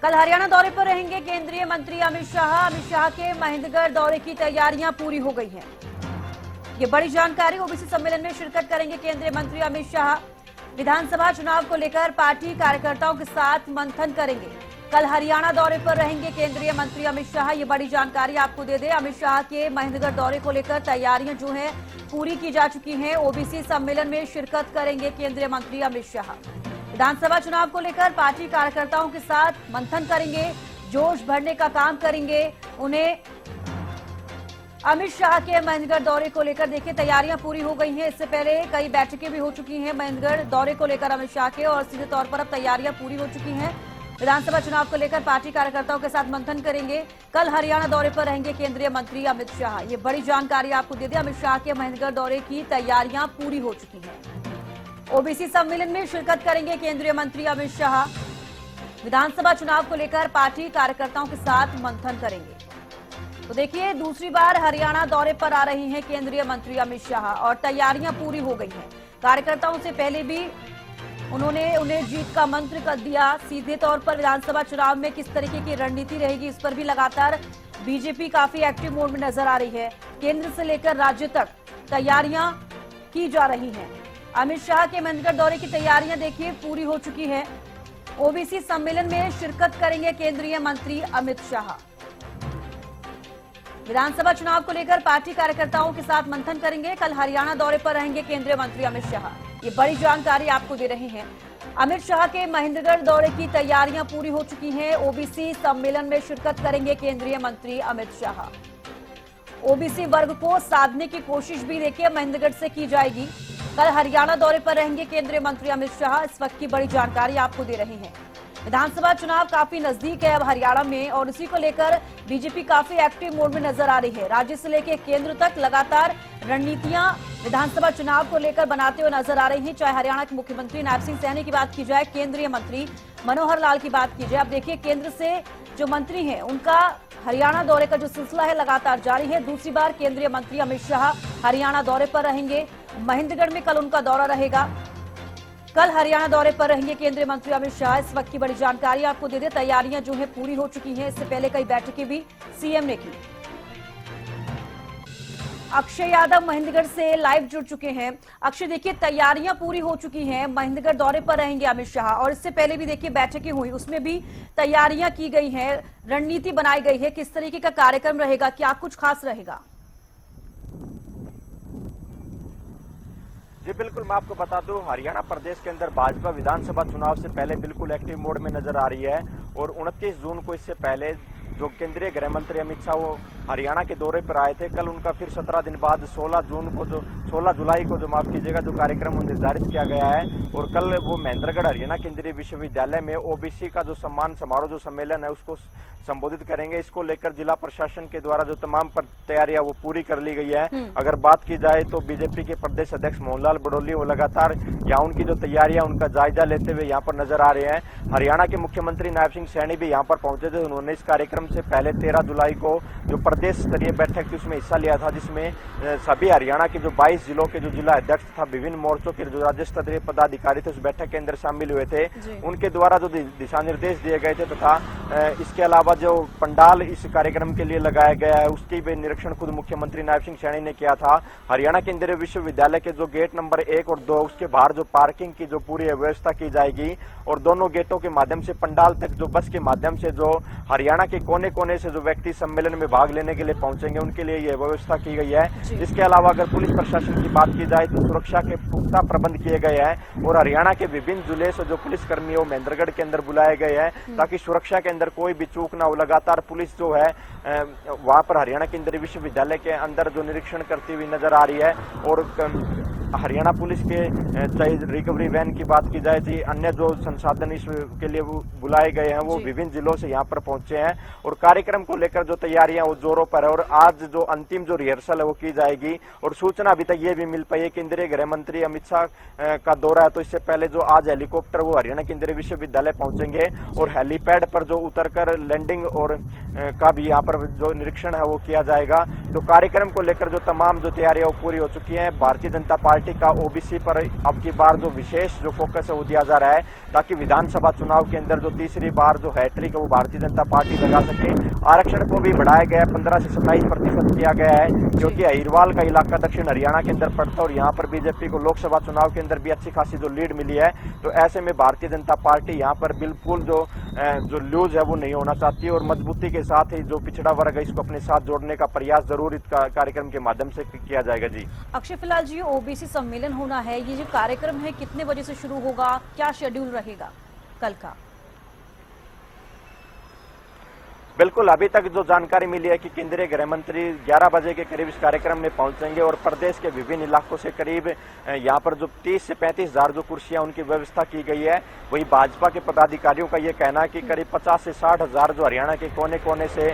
कल हरियाणा दौरे पर रहेंगे केंद्रीय मंत्री अमित शाह। अमित शाह के महेंद्रगढ़ दौरे की तैयारियां पूरी हो गई हैं। ये बड़ी जानकारी। ओबीसी सम्मेलन में शिरकत करेंगे केंद्रीय मंत्री अमित शाह। विधानसभा चुनाव को लेकर पार्टी कार्यकर्ताओं के साथ मंथन करेंगे। कल हरियाणा दौरे पर रहेंगे केंद्रीय मंत्री अमित शाह। ये बड़ी जानकारी आपको दे दें, अमित शाह के महेंद्रगढ़ दौरे को लेकर तैयारियां जो है पूरी की जा चुकी हैं। ओबीसी सम्मेलन में शिरकत करेंगे केंद्रीय मंत्री अमित शाह। विधानसभा चुनाव को लेकर पार्टी कार्यकर्ताओं के साथ मंथन करेंगे, जोश भरने का काम करेंगे। उन्हें अमित शाह के महेंद्रगढ़ दौरे को लेकर देखिए तैयारियां पूरी हो गई हैं। इससे पहले कई बैठकें भी हो चुकी हैं महेंद्रगढ़ दौरे को लेकर अमित शाह के, और सीधे तौर पर अब तैयारियां पूरी हो चुकी हैं। विधानसभा चुनाव को लेकर पार्टी कार्यकर्ताओं के साथ मंथन करेंगे। कल हरियाणा दौरे पर रहेंगे केंद्रीय मंत्री अमित शाह। ये बड़ी जानकारी आपको दे दें, अमित शाह के महेंद्रगढ़ दौरे की तैयारियां पूरी हो चुकी हैं। ओबीसी सम्मेलन में शिरकत करेंगे केंद्रीय मंत्री अमित शाह। विधानसभा चुनाव को लेकर पार्टी कार्यकर्ताओं के साथ मंथन करेंगे। तो देखिए, दूसरी बार हरियाणा दौरे पर आ रही हैं केंद्रीय मंत्री अमित शाह और तैयारियां पूरी हो गई हैं। कार्यकर्ताओं से पहले भी उन्हें जीत का मंत्र कर दिया। सीधे तौर पर विधानसभा चुनाव में किस तरीके की रणनीति रहेगी, इस पर भी लगातार बीजेपी काफी एक्टिव मोड में नजर आ रही है। केंद्र से लेकर राज्य तक तैयारियां की जा रही हैं। अमित शाह के महेंद्रगढ़ दौरे की तैयारियां देखिए पूरी हो चुकी है। ओबीसी सम्मेलन में शिरकत करेंगे केंद्रीय मंत्री अमित शाह। विधानसभा चुनाव को लेकर पार्टी कार्यकर्ताओं के साथ मंथन करेंगे। कल हरियाणा दौरे पर रहेंगे केंद्रीय मंत्री अमित शाह। ये बड़ी जानकारी आपको दे रहे हैं। अमित शाह के महेंद्रगढ़ दौरे की तैयारियां पूरी हो चुकी हैं। ओबीसी सम्मेलन में शिरकत करेंगे केंद्रीय मंत्री अमित शाह। ओबीसी वर्ग को साधने की कोशिश भी देखिए महेंद्रगढ़ से की जाएगी। कल हरियाणा दौरे पर रहेंगे केंद्रीय मंत्री अमित शाह। इस वक्त की बड़ी जानकारी आपको दे रहे हैं। विधानसभा चुनाव काफी नजदीक है अब हरियाणा में, और इसी को लेकर बीजेपी काफी एक्टिव मोड में नजर आ रही है। राज्य से लेकर केंद्र तक लगातार रणनीतियां विधानसभा चुनाव को लेकर बनाते हुए नजर आ रही हैं। चाहे हरियाणा के मुख्यमंत्री नायब सिंह सैनी की बात की जाए, केंद्रीय मंत्री मनोहर लाल की बात की जाए। अब देखिए, केंद्र से जो मंत्री हैं उनका हरियाणा दौरे का जो सिलसिला है लगातार जारी है। दूसरी बार केंद्रीय मंत्री अमित शाह हरियाणा दौरे पर रहेंगे। महेंद्रगढ़ में कल उनका दौरा रहेगा। कल हरियाणा दौरे पर रहेंगे केंद्रीय मंत्री अमित शाह। इस वक्त की बड़ी जानकारी आपको दे दें, तैयारियां जो है पूरी हो चुकी हैं। इससे पहले कई बैठकें भी सीएम ने की। अक्षय यादव महेंद्रगढ़ से लाइव जुड़ चुके हैं। अक्षय, देखिए तैयारियां पूरी हो चुकी हैं। महेंद्रगढ़ दौरे पर रहेंगे अमित शाह, और इससे पहले भी देखिए बैठकें हुई, उसमें भी तैयारियां की गई हैं, रणनीति बनाई गई है। किस तरीके का कार्यक्रम रहेगा, क्या कुछ खास रहेगा? जी बिल्कुल, मैं आपको बता दूं, हरियाणा प्रदेश के अंदर भाजपा विधानसभा चुनाव से पहले बिल्कुल एक्टिव मोड में नजर आ रही है। और 29 जून को इससे पहले जो केंद्रीय गृह मंत्री अमित शाह वो हरियाणा के दौरे पर आए थे। कल उनका फिर 17 दिन बाद 16 जुलाई को जो माफ कीजिएगा जो कार्यक्रम निर्धारित किया गया है। और कल वो महेंद्रगढ़ हरियाणा केंद्रीय विश्वविद्यालय में ओबीसी का जो सम्मान समारोह जो सम्मेलन है उसको संबोधित करेंगे। इसको लेकर जिला प्रशासन के द्वारा जो तमाम तैयारियां वो पूरी कर ली गई है। अगर बात की जाए तो बीजेपी के प्रदेश अध्यक्ष मोहनलाल बड़ोली वो लगातार यहाँ उनकी जो तैयारियां उनका जायजा लेते हुए यहाँ पर नजर आ रहे हैं। हरियाणा के मुख्यमंत्री नायब सिंह सैनी भी यहाँ पर पहुंचे थे। उन्होंने इस कार्यक्रम से पहले 13 जुलाई को जो प्रदेश स्तरीय बैठक थी उसमें हिस्सा लिया था, जिसमें सभी हरियाणा के जो 22 जिलों के जो जिला अध्यक्ष था, विभिन्न मोर्चों के जो राज्य स्तरीय पदाधिकारी थे उस बैठक के अंदर शामिल हुए थे। उनके द्वारा जो दिशा निर्देश दिए गए थे तथा इसके अलावा जो पंडाल इस कार्यक्रम के लिए लगाया गया है उसकी भी निरीक्षण खुद मुख्यमंत्री नायब सिंह सैनी ने किया था। हरियाणा केंद्रीय विश्वविद्यालय के जो गेट नंबर 1 और 2 उसके बाहर जो पार्किंग की जो पूरी व्यवस्था की जाएगी, और दोनों गेटों के माध्यम से पंडाल तक जो बस के माध्यम से जो हरियाणा के कोने कोने से जो व्यक्ति सम्मेलन में भाग लेने के लिए पहुंचेंगे उनके लिए यह व्यवस्था की गई है। इसके अलावा अगर पुलिस प्रशासन की बात की जाए तो सुरक्षा के पुख्ता प्रबंध किए गए हैं। और हरियाणा के विभिन्न जिले से जो पुलिस कर्मी हो महेंद्रगढ़ के अंदर बुलाए गए हैं ताकि सुरक्षा के अंदर कोई भी चूक ना हो। लगातार पुलिस जो है वहां पर हरियाणा केंद्रीय विश्वविद्यालय के अंदर जो निरीक्षण करती हुई नजर आ रही है। और हरियाणा पुलिस के चाहे रिकवरी वैन की बात की जाए, चाहे अन्य जो संसाधन इसके लिए वो बुलाए गए हैं वो विभिन्न जिलों से यहाँ पर पहुंचे हैं। और कार्यक्रम को लेकर जो तैयारियां वो जोरों पर है। और आज जो अंतिम जो रिहर्सल है वो की जाएगी। और सूचना अभी तक ये भी मिल पाई है केंद्रीय गृह मंत्री अमित शाह का दौरा है, तो इससे पहले जो आज हेलीकॉप्टर वो हरियाणा केंद्रीय विश्वविद्यालय पहुंचेंगे और हेलीपैड पर जो उतरकर लैंडिंग और का भी यहाँ पर जो निरीक्षण है वो किया जाएगा। तो कार्यक्रम को लेकर जो तमाम जो तैयारियां वो पूरी हो चुकी हैं। भारतीय जनता पार्टी का ओबीसी पर अब की बार जो विशेष जो फोकस है वो दिया जा रहा है, ताकि विधानसभा चुनाव के अंदर जो तीसरी बार जो हैट्रिक है वो भारतीय जनता पार्टी लगा सके। आरक्षण को भी बढ़ाया गया है, 15 से 27% किया गया है, क्योंकि अहिरवाल का इलाका दक्षिण हरियाणा के अंदर पड़ता है और यहाँ पर बीजेपी को लोकसभा चुनाव के अंदर भी अच्छी खासी जो लीड मिली है। तो ऐसे में भारतीय जनता पार्टी यहाँ पर बिल्कुल जो लूज है वो नहीं होना चाहती है और मजबूती के साथ ही जो पिछड़ा वर्ग है इसको अपने साथ जोड़ने का प्रयास जरूर इस कार्यक्रम के माध्यम से किया जाएगा। जी अक्षय, फिलहाल जी ओबीसी सम्मेलन होना है, ये जो कार्यक्रम है कितने बजे से शुरू होगा, क्या शेड्यूल रहेगा कल का? बिल्कुल, अभी तक जो जानकारी मिली है कि केंद्रीय गृह मंत्री 11 बजे के करीब इस कार्यक्रम में पहुंचेंगे और प्रदेश के विभिन्न इलाकों से करीब यहां पर जो 30 से 35 हजार जो कुर्सियां उनकी व्यवस्था की गई है। वही भाजपा के पदाधिकारियों का यह कहना है कि करीब 50 से 60 हजार जो हरियाणा के कोने कोने से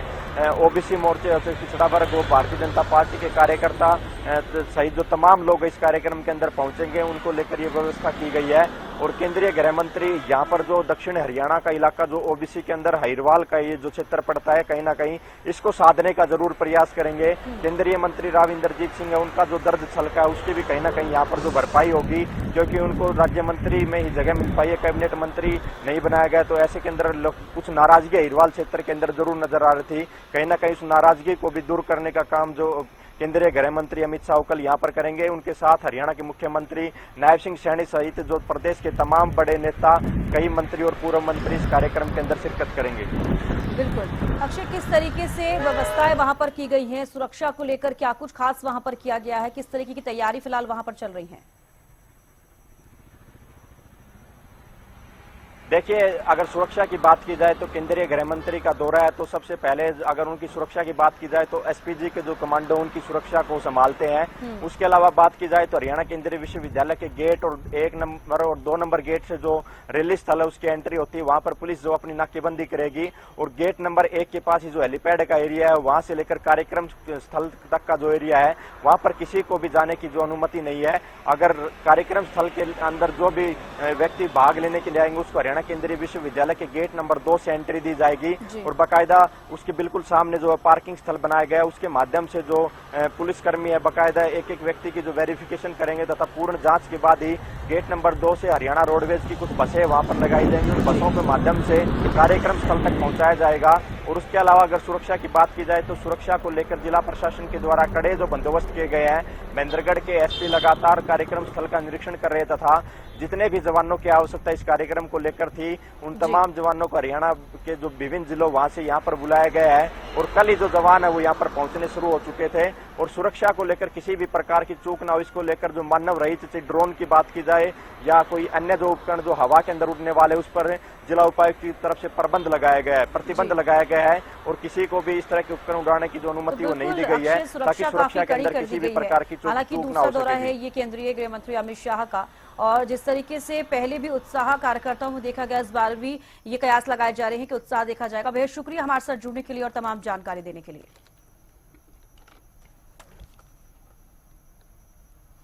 ओबीसी मोर्चे से पिछड़ा वर्ग वो भारतीय जनता पार्टी के कार्यकर्ता सहित जो तमाम लोग इस कार्यक्रम के अंदर पहुंचेंगे, उनको लेकर ये व्यवस्था की गई है। और केंद्रीय गृह मंत्री यहाँ पर जो दक्षिण हरियाणा का इलाका जो ओबीसी के अंदर अहिरवाल का ये जो क्षेत्र पड़ता है, कहीं ना कहीं इसको साधने का जरूर प्रयास करेंगे। केंद्रीय मंत्री राव इंद्रजीत सिंह है, उनका जो दर्द छलका है उसकी भी कहीं ना कहीं यहाँ पर जो भरपाई होगी, क्योंकि उनको राज्य मंत्री में ही जगह मिल पाई है, कैबिनेट मंत्री नहीं बनाया गया। तो ऐसे के अंदर कुछ नाराजगी अहिरवाल क्षेत्र के अंदर जरूर नजर आ रही थी। कहीं ना कहीं उस नाराजगी को भी दूर करने का काम जो केंद्रीय गृह मंत्री अमित शाह कल यहाँ पर करेंगे। उनके साथ हरियाणा के मुख्यमंत्री नायब सिंह सैनी सहित जो प्रदेश के तमाम बड़े नेता, कई मंत्री और पूर्व मंत्री इस कार्यक्रम के अंदर शिरकत करेंगे। बिल्कुल अक्षय, किस तरीके से व्यवस्थाएं वहां पर की गई हैं, सुरक्षा को लेकर क्या कुछ खास वहां पर किया गया है, किस तरीके की तैयारी फिलहाल वहां पर चल रही है? देखिए, अगर सुरक्षा की बात की जाए तो केंद्रीय गृह मंत्री का दौरा है, तो सबसे पहले अगर उनकी सुरक्षा की बात की जाए तो एसपीजी के जो कमांडो उनकी सुरक्षा को संभालते हैं। उसके अलावा बात की जाए तो हरियाणा केंद्रीय विश्वविद्यालय के गेट और 1 नंबर और 2 नंबर गेट से जो रेली स्थल है उसकी एंट्री होती है, वहां पर पुलिस जो अपनी नाकेबंदी करेगी। और गेट नंबर 1 के पास ही जो हेलीपैड का एरिया है, वहां से लेकर कार्यक्रम स्थल तक का जो एरिया है, वहां पर किसी को भी जाने की जो अनुमति नहीं है। अगर कार्यक्रम स्थल के अंदर जो भी व्यक्ति भाग लेने के लिए आएंगे उसको हरियाणा केंद्रीय विश्वविद्यालय के गेट नंबर 2 से एंट्री दी जाएगी और बाकायदा उसके बिल्कुल सामने जो पार्किंग स्थल बनाया गया है उसके माध्यम से जो पुलिसकर्मी है बाकायदा एक एक व्यक्ति की जो वेरिफिकेशन करेंगे तथा पूर्ण जांच के बाद ही गेट नंबर 2 से हरियाणा रोडवेज की कुछ बसें वहां पर लगाई जाएंगी। उन बसों के माध्यम से कार्यक्रम स्थल तक पहुंचाया जाएगा। और उसके अलावा अगर सुरक्षा की बात की जाए तो सुरक्षा को लेकर जिला प्रशासन के द्वारा कड़े जो बंदोबस्त किए गए हैं। महेंद्रगढ़ के एसपी लगातार कार्यक्रम स्थल का निरीक्षण कर रहे तथा जितने भी जवानों की आवश्यकता इस कार्यक्रम को लेकर थी, उन तमाम जवानों को हरियाणा के जो विभिन्न जिलों वहां से यहाँ पर बुलाया गया है। और कल ही जो जवान है वो यहाँ पर पहुंचने शुरू हो चुके थे। और सुरक्षा को लेकर किसी भी प्रकार की चूक ना हो, इसको लेकर जो मानव रहित ड्रोन की बात की जाए या कोई अन्य जो उपकरण जो हवा के अंदर उड़ने वाले, उस पर जिला उपायुक्त की तरफ से प्रतिबंध लगाया गया है और किसी को भी इस तरह के उपकरण उड़ाने की जो अनुमति वो नहीं दी गई है, ताकि सुरक्षा के अंदर किसी भी प्रकार की चूक ना हो दौरा है सके। ये केंद्रीय गृह मंत्री अमित शाह का, और जिस तरीके से पहले भी उत्साह कार्यकर्ताओं में देखा गया, इस बार भी ये कयास लगाए जा रहे हैं कि उत्साह देखा जाएगा। बेहद शुक्रिया हमारे साथ जुड़ने के लिए और तमाम जानकारी देने के लिए।